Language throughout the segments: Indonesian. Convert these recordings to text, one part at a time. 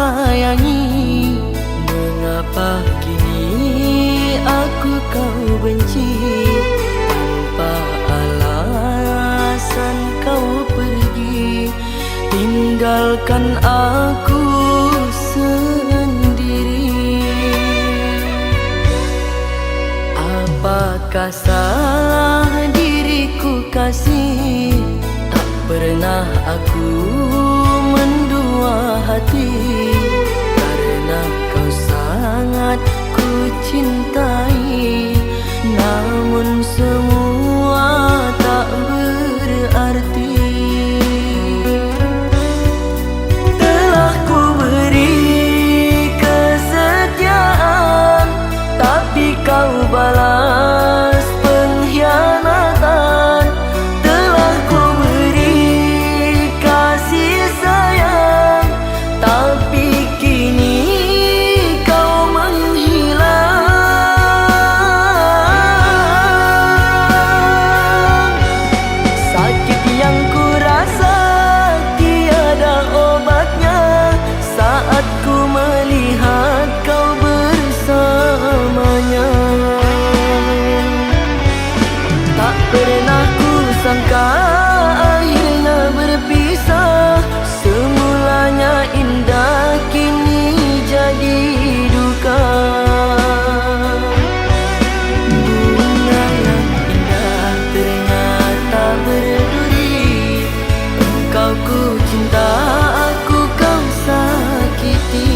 sayangi, mengapa kini aku kau benci? Tanpa alasan kau pergi, tinggalkan aku sendiri. Apakah salah diriku kasih? Tak pernah aku mendua hati, karena kau sangat ku cintai. Namun semua tak berarti. Telah ku beri kesetiaan, tapi kau balas pengkhianatan. Telah ku beri kasih sayang, tapi kini kau menghilang. Sakit yang ku rasa tiada obatnya saat ku melihat kau bersamanya. Tak pernah ku sangka akhirnya berpisah. Semulanya indah kini jadi duka. Bunga yang indah ternyata berduri. Engkau ku cinta, aku kau sakiti.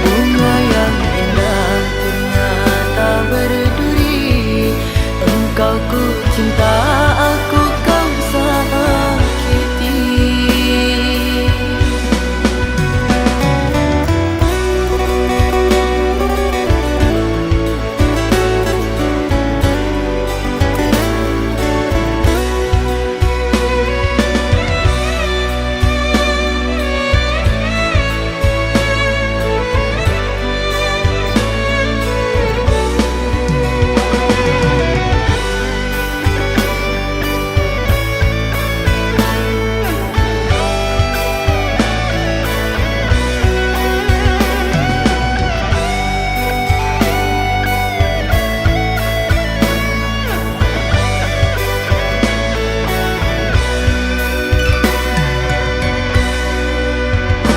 Bunga yang indah ternyata berduri. Engkau ku cinta, aku kau sakiti.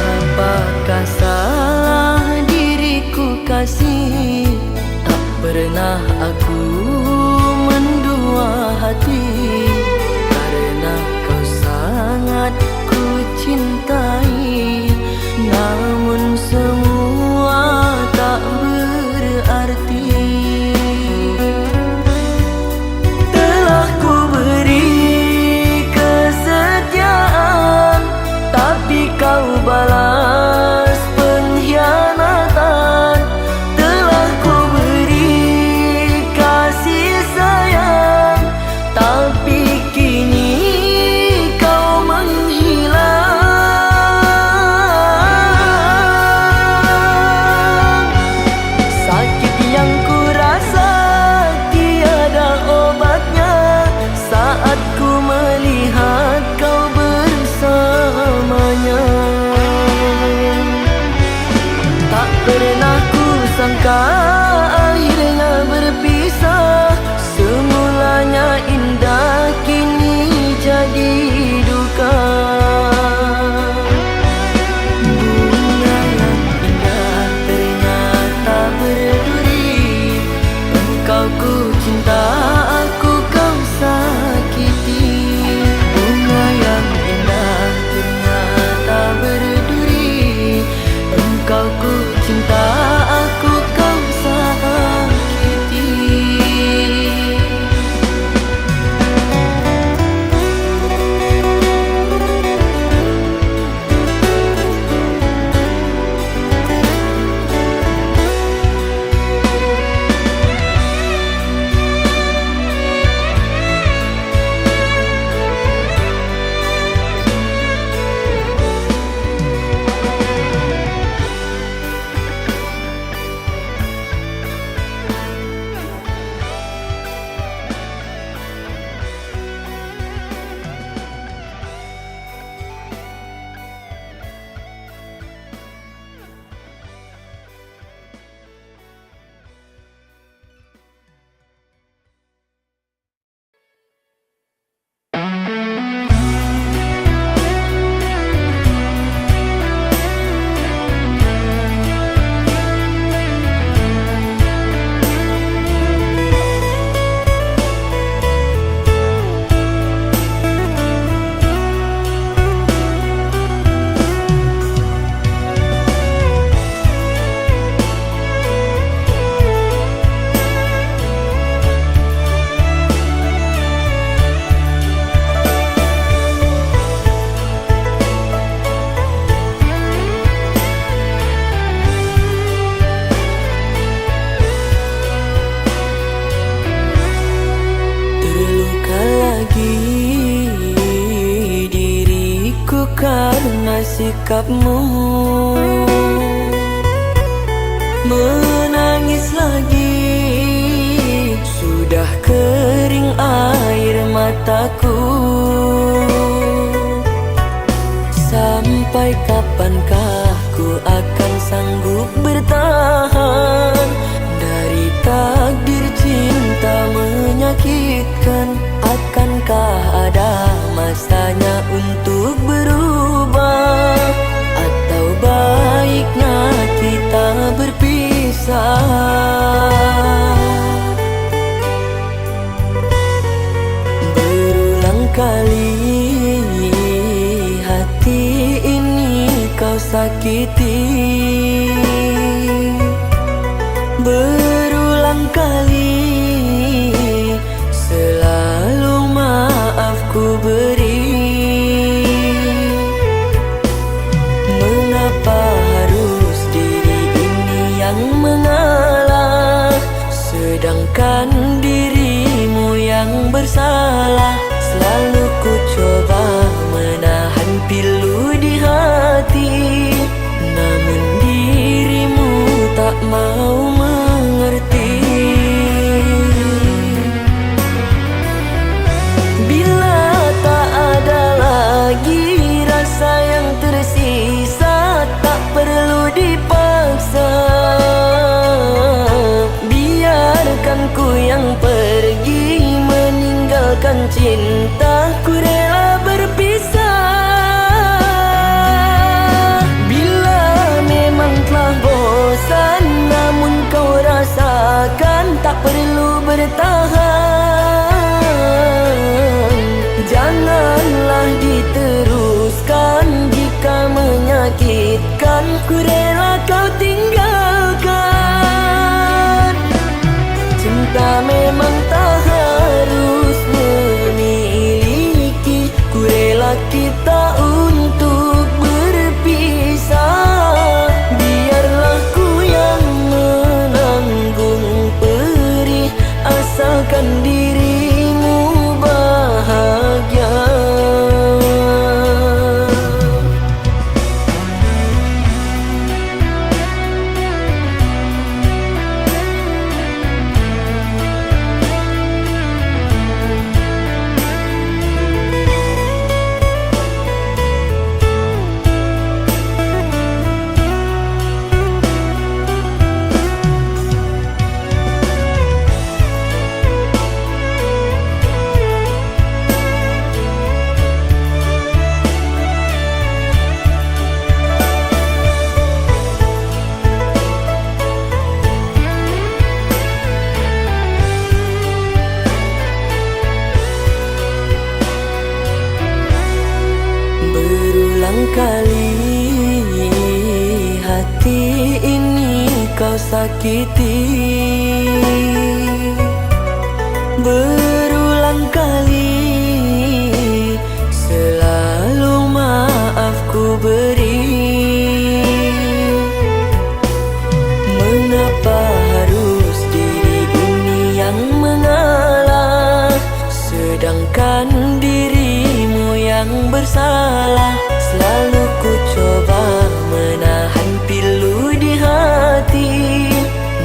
Apakah salah diriku kasih? Tak pernah aku mendua hati, karena kau sangat ku cintai. Namun semua tak berarti. Telah ku beri kesetiaan, tapi kau balas pengkhianatan. Telah ku beri kasih sayang, tapi kini kau menghilang. Sakit yang ku rasa tiada obatnya saat ku melihat kau bersamanya. Tak pernah ku sangka akhirnya berpisah. Semulanya indah kini jadi duka. Bunga yang indah ternyata berduri. Engkau ku cinta, aku kau sakiti. Bunga yang indah ternyata berduri. Engkau ku cinta, aku kau sikapmu. Menangis lagi, sudah kering air mataku. Sampai kapankah ku akan sanggup bertahan dari takdir cinta menyakitkan? Akankah ada masanya untuk berubah, atau baiknya kita berpisah? Berulang kali hati ini kau sakiti. Berulang kali selalu maaf ku beri. Mengapa harus diri ini yang mengalah, sedangkan dirimu yang bersalah? Selalu ku coba menahan pilu di hati, namun dirimu tak mau mengerti. Bila tak ada lagi rasa yang tersisa, tak perlu dipaksa. Biarkan ku yang pergi meninggalkan cinta, ku rela berpisah. Bila memang telah bosan namun kau rasakan, tak perlu bertahan. Janganlah diteruskan, jika menyakitkan ku rela kau tinggalkan. Cinta memang tak harus memiliki, ku rela kita untuk berpisah. Biarlah ku yang menanggung perih, asalkan dirimu bahagia. Berulang kali hati ini kau sakiti. Berulang kali selalu maaf ku beri. Mengapa harus diri ini yang mengalah, sedangkan dirimu yang bersalah? Selalu ku coba menahan pilu di hati,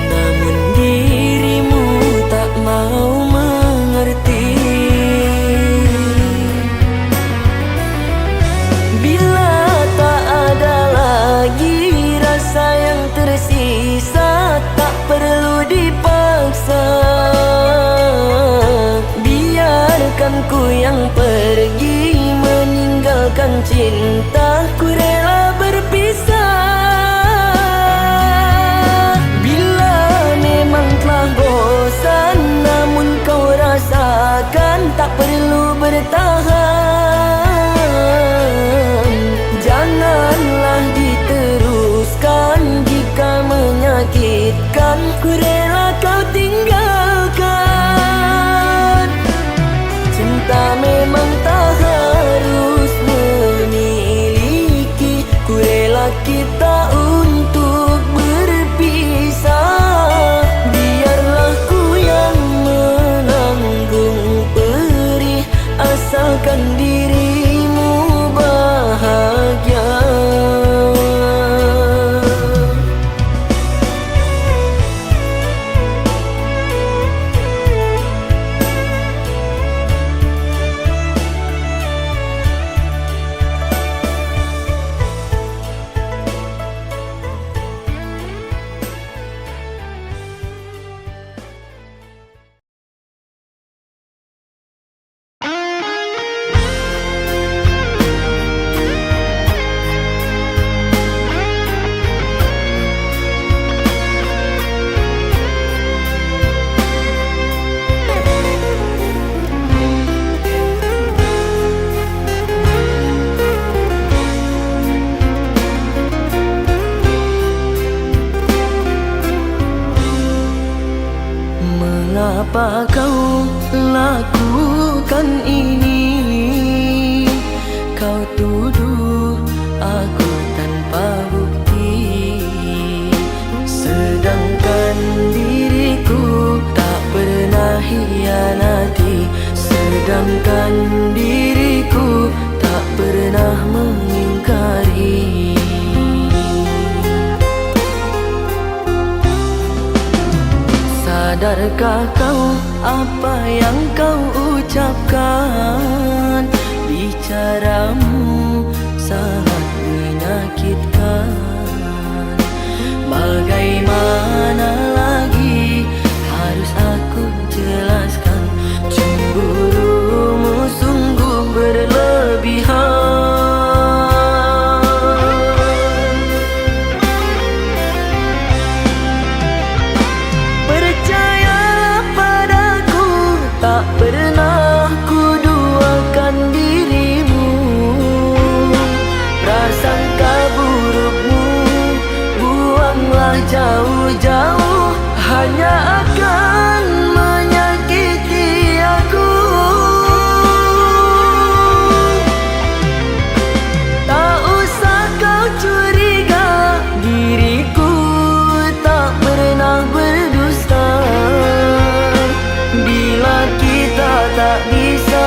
namun dirimu tak mau mengerti. Bila tak ada lagi rasa yang tersisa, tak perlu dipaksa. Biarkan ku yang pergi meninggalkan cinta, ku rela berpisah. Bila memang telah bosan namun kau rasakan, tak perlu bertahan. Janganlah diteruskan, jika menyakitkan ku rela kau tinggalkan. Cinta memang tak harus memiliki, ku rela kita untuk berpisah. Biarlah ku yang menanggung perih, asalkan dirimu bahagia. Mengapa kau lakukan ini? Kau tuduh aku tanpa bukti, sedangkan diriku tak pernah hianati. Sedangkan diriku tak pernah mengingkari. Sadarkah kau apa yang kau ucapkan? Bicaramu sangat menyakitkan. Bagaimana lagi harus aku jelaskan? Cemburumu sungguh berlebihan. Tak pernah kuduakan dirimu, prasangka burukmu buanglah jauh-jauh, hanya akan menyakiti aku. Tak usah kau curiga, diriku tak pernah berdusta. Bila kita tak bisa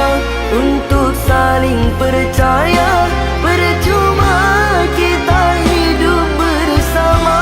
untuk saling percaya, percuma kita hidup bersama.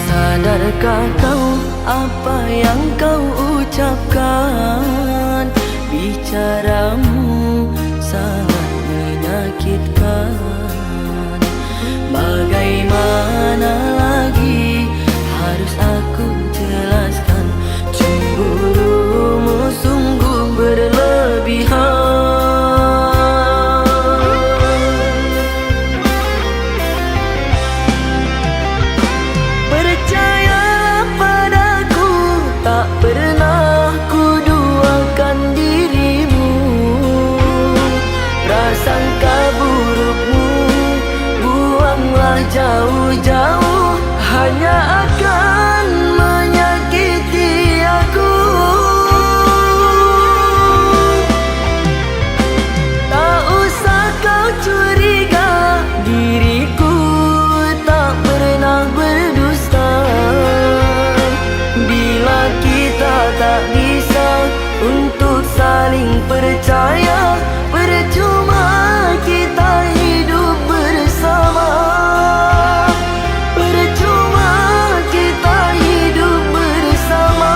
Sadarkah kau apa yang kau ucapkan? Bicaramu sangat menyakitkan. Bagaimana lagi harus aku jelaskan? Cemburumu sungguh berlebihan. Tak pernah kuduakan dirimu, prasangka burukmu buanglah jauh-jauh, hanya akan menyakiti aku. Tak usah kau curiga, diriku tak pernah berdusta. Bila kita tak bisa untuk saling percaya, percuma kita hidup bersama. Percuma kita hidup bersama.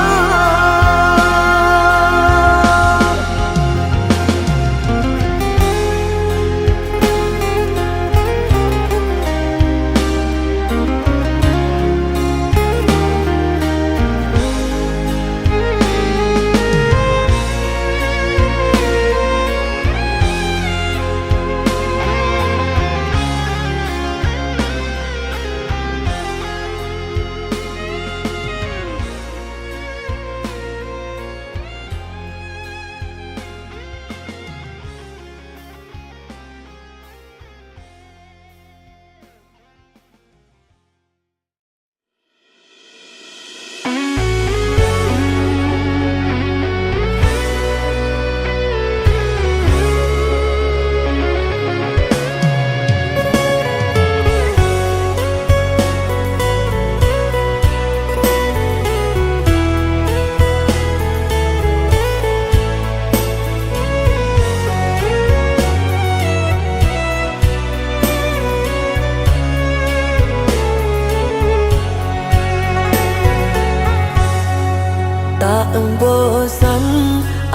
Tak bosan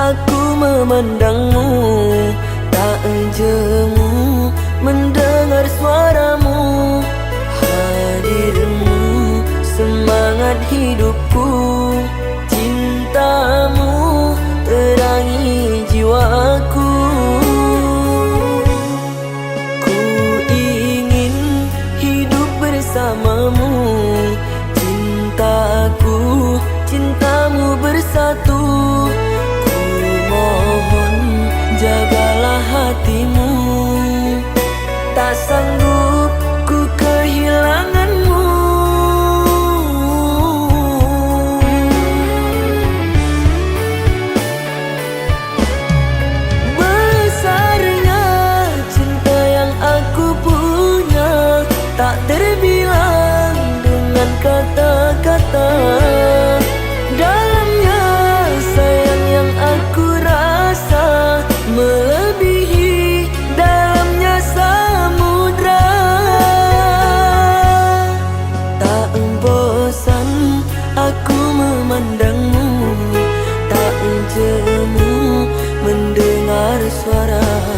aku memandangmu, tak jemu mendengar suaramu. Hadirmu semangat hidupku, cintamu terangi jiwaku. Ku ingin hidup bersamamu, cintaku, cintamu bersatu. Ku mohon jagalah hatimu, tak sanggup ku kehilanganmu. Besarnya cinta yang aku punya, tak terbilang dengan kata-kata. Dalamnya sayang yang aku rasa melebihi dalamnya samudra. Tak bosan aku memandangmu, tak jemu mendengar suaramu.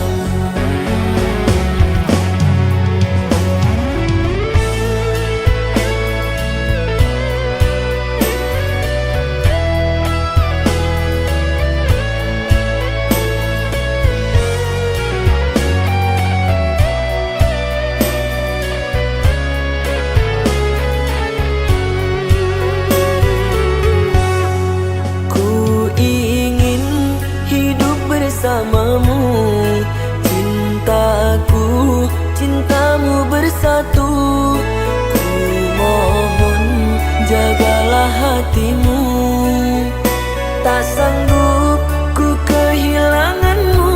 Bersamamu, cintaku, cintamu bersatu. Ku mohon jagalah hatimu, tak sanggup ku kehilanganmu.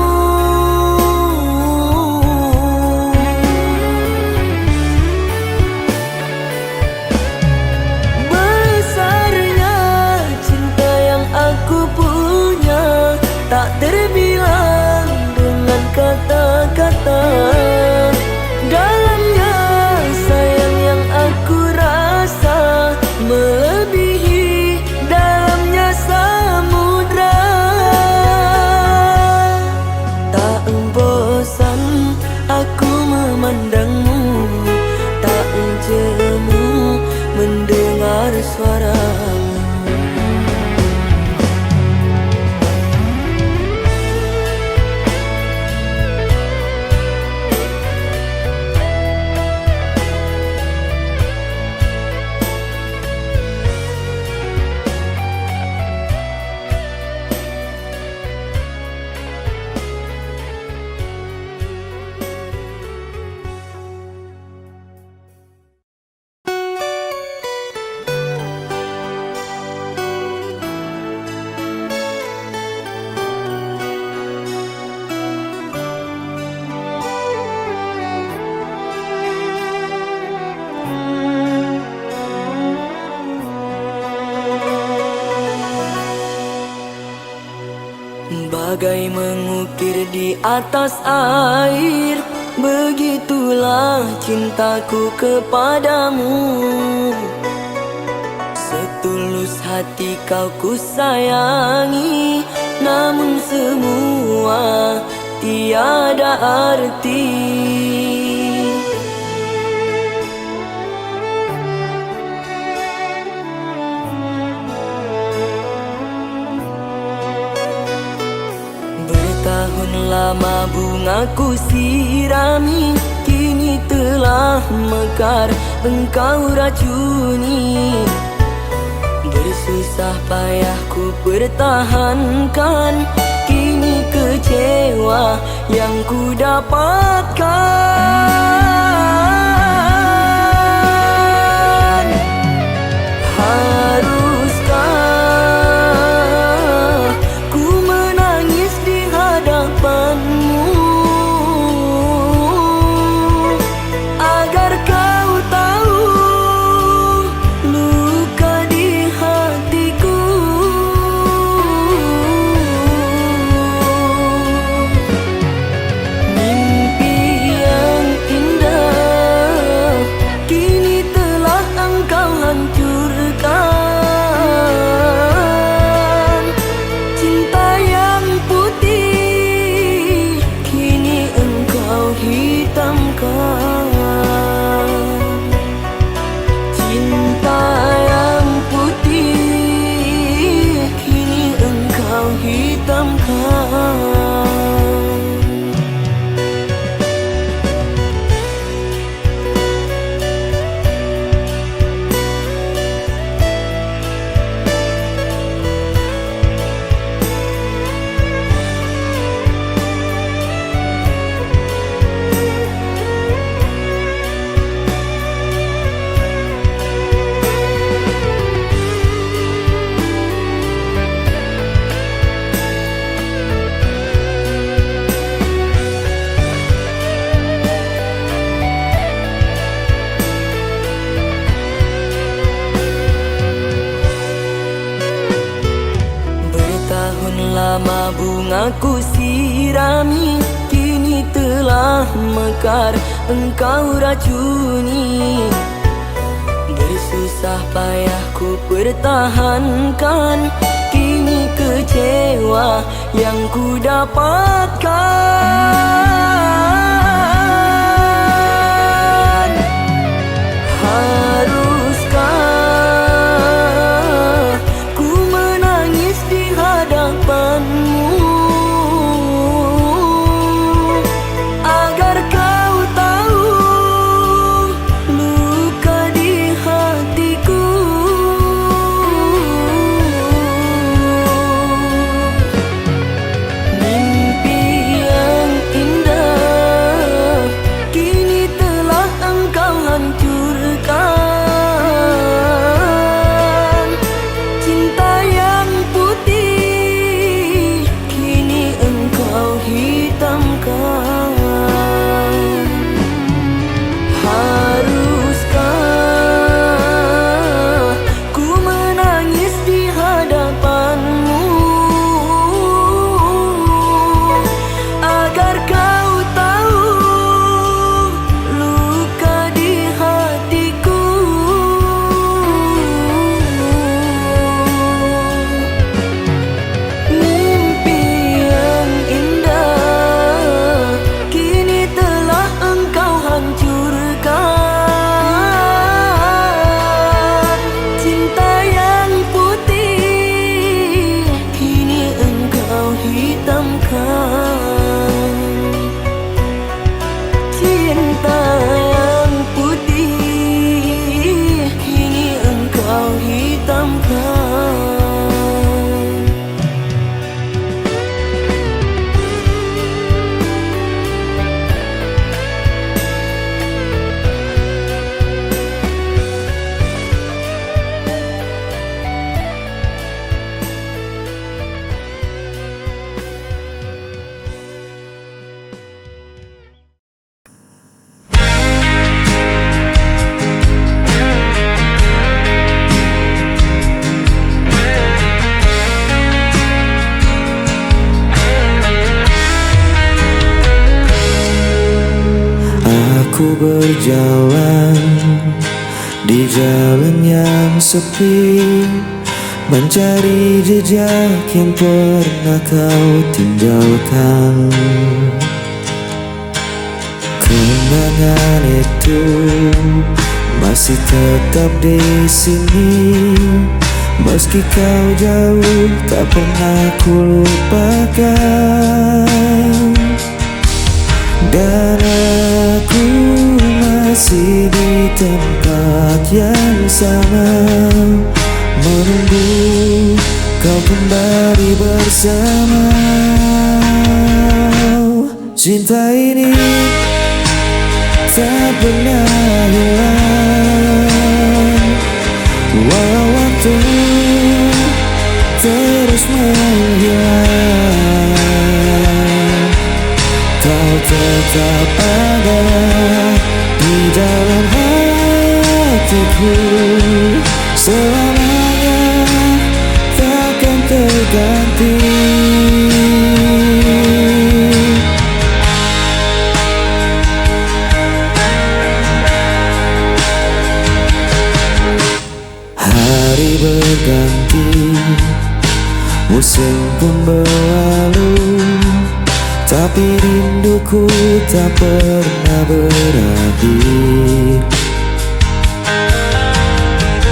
Besarnya cinta yang aku punya, tak terbilang dengan kata-kata. Dalamnya sayang yang aku rasa melebihi dalamnya samudra. Tak bosan aku memandangmu, tak jemu mendengar suaramu. Bagai mengukir di atas air, begitulah cintaku kepadamu. Setulus hati kau ku sayangi, namun semua tiada arti. Bertahun lama bungaku sirami, kini telah mekar engkau racuni. Bersusah payah ku pertahankan, kini kecewa yang ku dapatkan. Haruskah ku menangis di hadapanmu, agar kau tahu luka di hatiku. Mimpi yang indah hitamkan. Lama bungaku sirami, kini telah mekar engkau racuni. Bersusah payah ku pertahankan, kini kecewa yang ku dapatkan. Haruskah ku menangis di hadapanmu agar kau tahu luka di hatiku? Mimpi yang indah kini telah engkau hancurkan. Cinta yang putih kini engkau hitamkan. Haruskah ku menangis di hadapanmu agar kau tahu luka di hatiku? Mimpi yang indah kini telah engkau hancurkan. Cinta yang putih kini engkau hitamkan. Cinta yang putih kini engkau hitamkan. Aku berjalan di jalan yang sepi, mencari jejak yang pernah kau tinggalkan. Kenangan itu masih tetap di sini, meski kau jauh tak pernah ku lupakan. Dan aku masih di tempat yang sama, menunggu kau kembali bersama. Cinta ini tak pernah hilang, walau waktu terus menghilang. Kau tetap ada di dalam hatiku, selamanya takkan terganti. Hari berganti, musim pun berlalu, tapi rinduku tak pernah berakhir.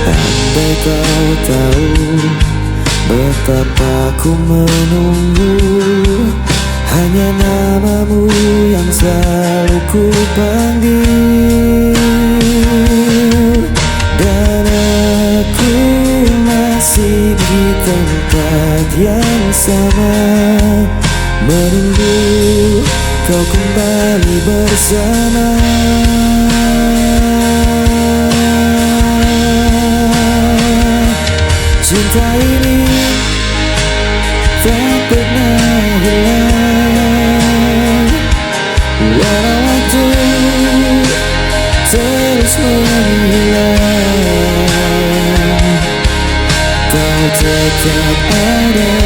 Andai kau tahu Betapa ku menunggu, hanya namamu yang selalu ku panggil. Dan aku masih di tempat yang sama, menunggu kau kembali bersama. Cinta ini tak pernah hilang, walau waktu terus menghilang. Kau tetap ada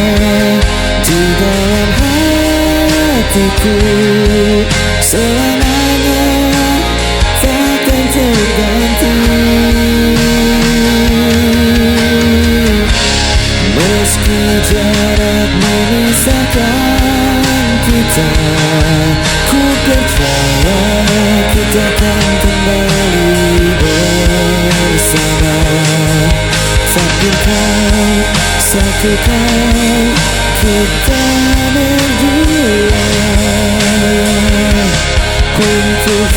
di dalam hatiku, selamanya takkan terganti. Meski jarak memisahkan kita, ku percaya kita akan kembali bersama. Takdirkan satu kali kita berdua untuk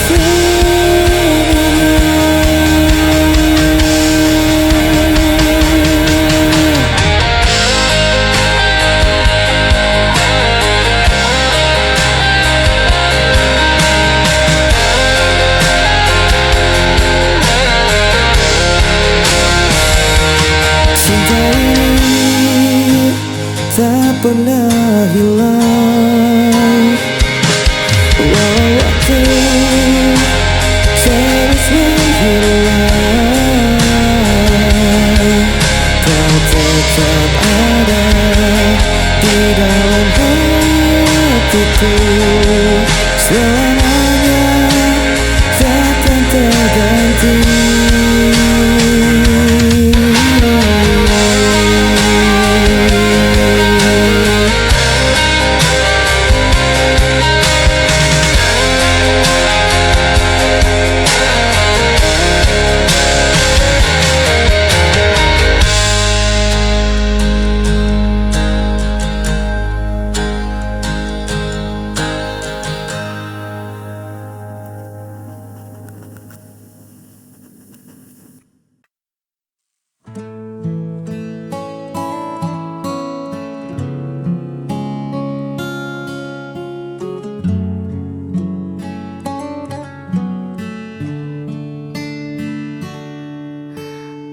tak pernah hilang, walau waktu terus menghilang. Kau tetap ada di dalam hatiku, selamanya takkan terganti.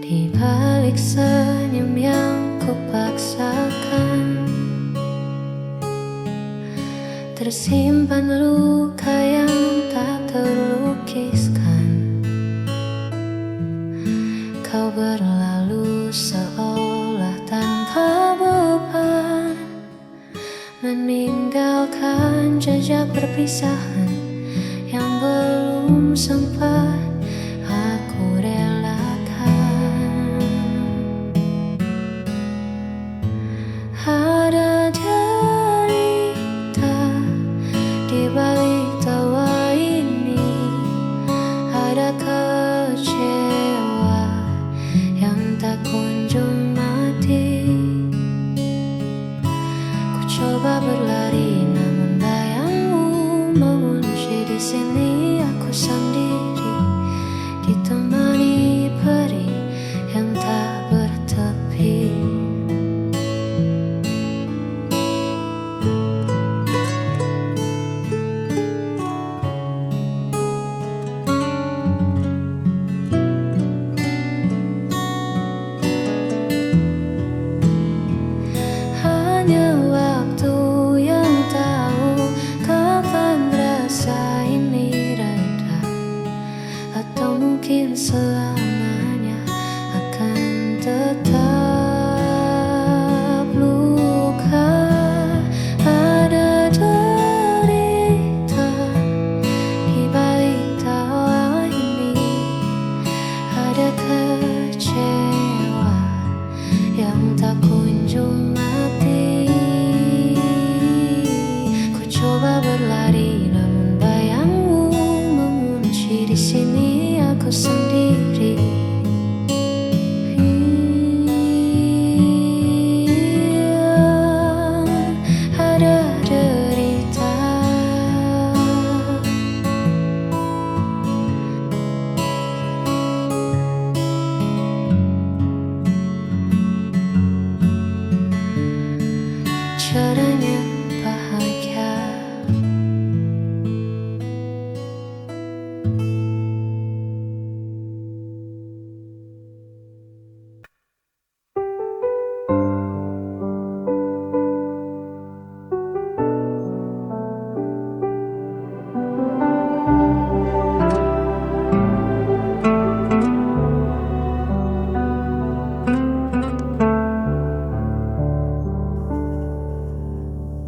Di balik senyum yang kupaksakan, tersimpan luka yang tak terlukiskan. Kau berlalu seolah tanpa beban, meninggalkan jejak perpisahan yang belum sempat aku relakan. Ada derita di balik tawa ini, ada kecewa yang tak kunjung mati. Ku coba berlari namun bayangmu mengunci di sini. Aku sendiri ditemani perih yang tak bertepi. Hanya waktu yang tahu kapan rasa ini reda.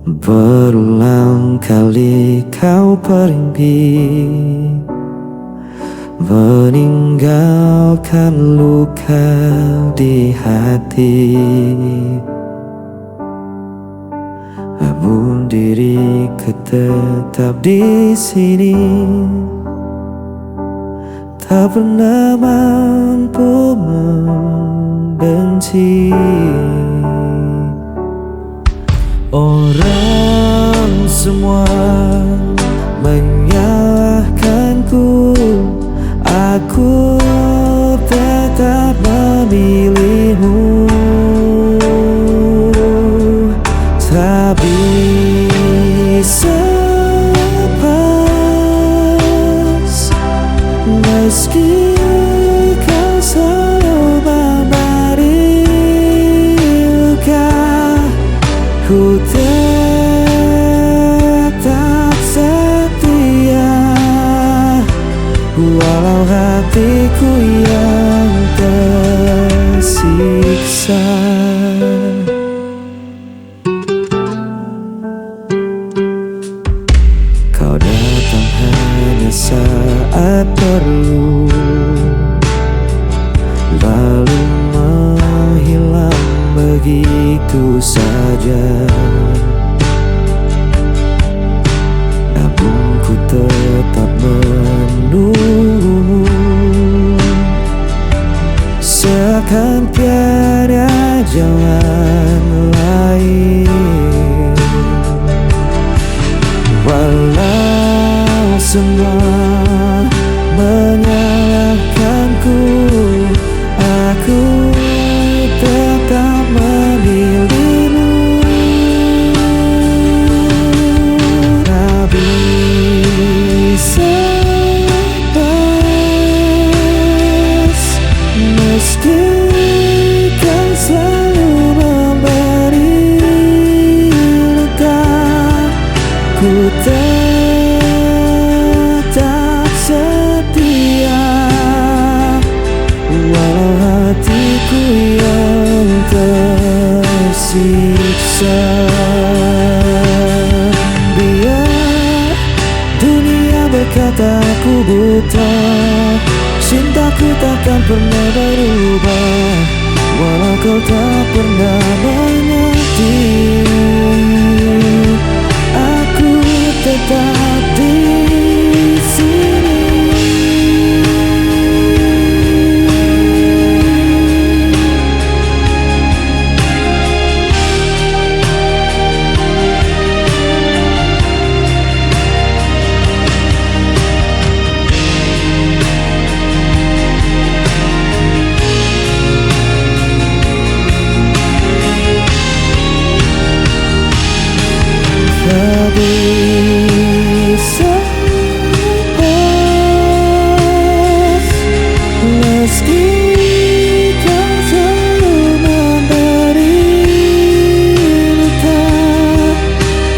Berulang kali kau pergi, meninggalkan luka di hati. Namun diriku tetap di sini, tak pernah mampu membenci. Orang semua menyalahkanku, aku tetap memilihmu. Tak bisa lepas, meski kau selalu memberi luka. Ku tetap setia, walau hatiku yang tersiksa. Kau datang hanya saat perlu, lalu menghilang begitu saja. Namun ku tetap menunggumu, seakan tiada jalan lain. Walau semua menyalahkanku, aku tetap memilihmu. Tak bisa lepas, meski kau selalu memberi luka. Ku tetap setia, walau hatiku yang tersiksa. Biar dunia berkata aku buta, cintaku takkan pernah berubah, walau kau tak pernah mengerti. Aku tetap di sini. Tak bisa lepas, meski kau selalu memberi luka.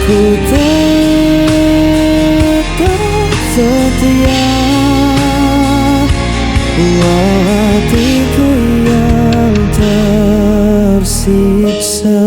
Ku tetap setia, walau hatiku yang tersiksa.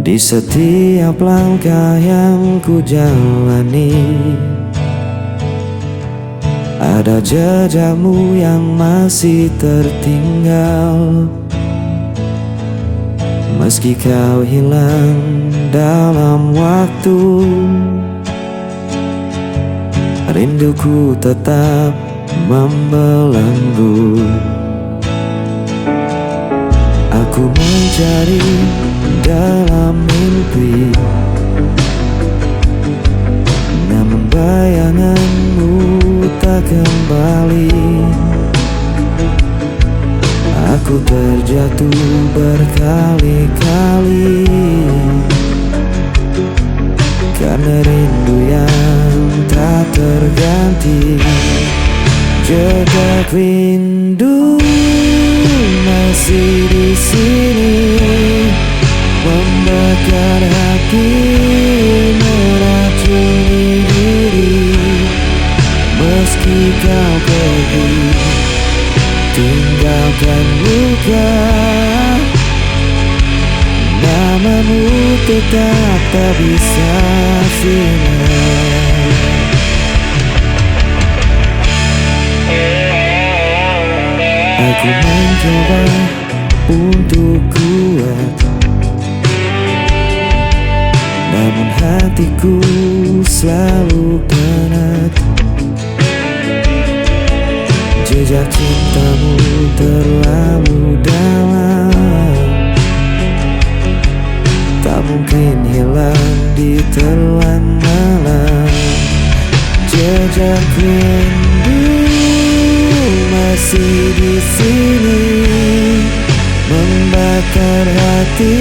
Di setiap langkah yang ku jalani, ada jejakmu yang masih tertinggal. Meski kau hilang dalam waktu, rinduku tetap membelenggu. Aku mencari dalam mimpi, namun bayanganmu tak kembali. Aku terjatuh berkali-kali karena rindu yang tak terganti. Jejak rindu masih di sini, membakar hati, meracuni diri. Meski kau pergi, tinggalkan luka, namamu tetap tak bisa sinar. Aku mencoba untuk kuat, namun hatiku selalu penat. Jejak cintamu terlalu dalam, tak mungkin hilang di telan malam. Jejak rindu masih di sini, membakar hati,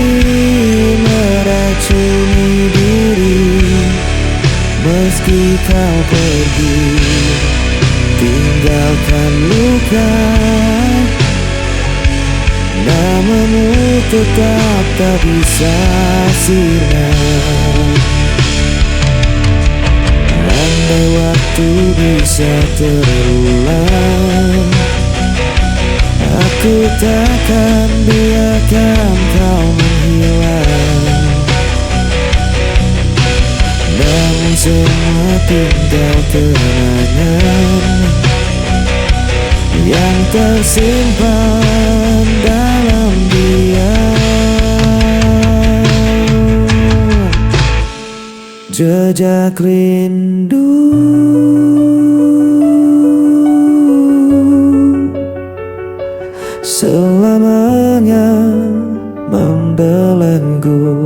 meracuni diri. Meski kau pergi, tinggalkan luka, namamu tetap tak bisa sinar. Andai waktu bisa terulang, aku takkan biarkan kau menghilang. Namun semua tinggal kenangan yang tersimpan dalam diam. Jejak rindu selamanya membelenggu.